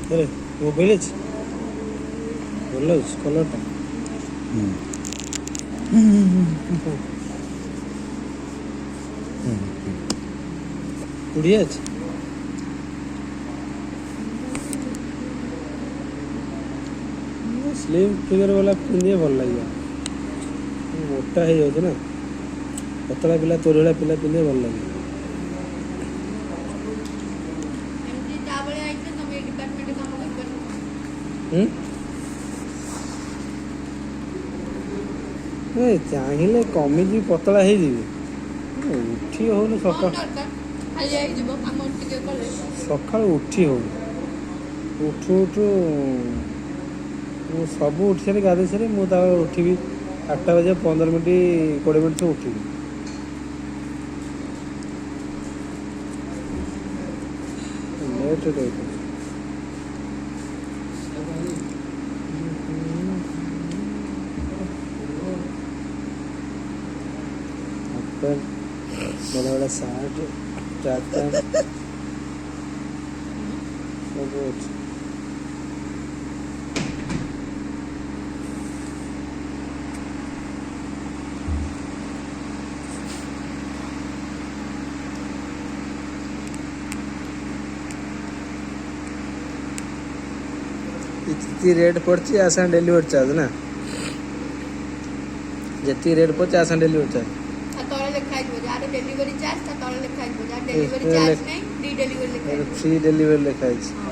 अरे वो पहले बोलो कलर टा उड़िया स्लिम फिगर वाला पिंधे भल लगे मोटा है ना पतला पिला तोर भाया पिला पिंधे भल लगे चाहिए कमिजी पतला हो उठी हो सका उठी हो उठू उठू सब उठी सारी गाधे सारी मुझे उठी 8टा बजे 15 मिनट 20 मिनट से उठी लेट बड़ा बड़ा साठ जाता सब जितनी रेट पड़ती आसान डेलीवर चार्ज ना जितनी रेट पड़ती आसान डेलीवर चार्ज डेलीवरी चार्ज ता तळे लिखा है जा डेलीवरी चार्ज नहीं फ्री डेलीवरी लिखा है फ्री डेलीवरी लिखा है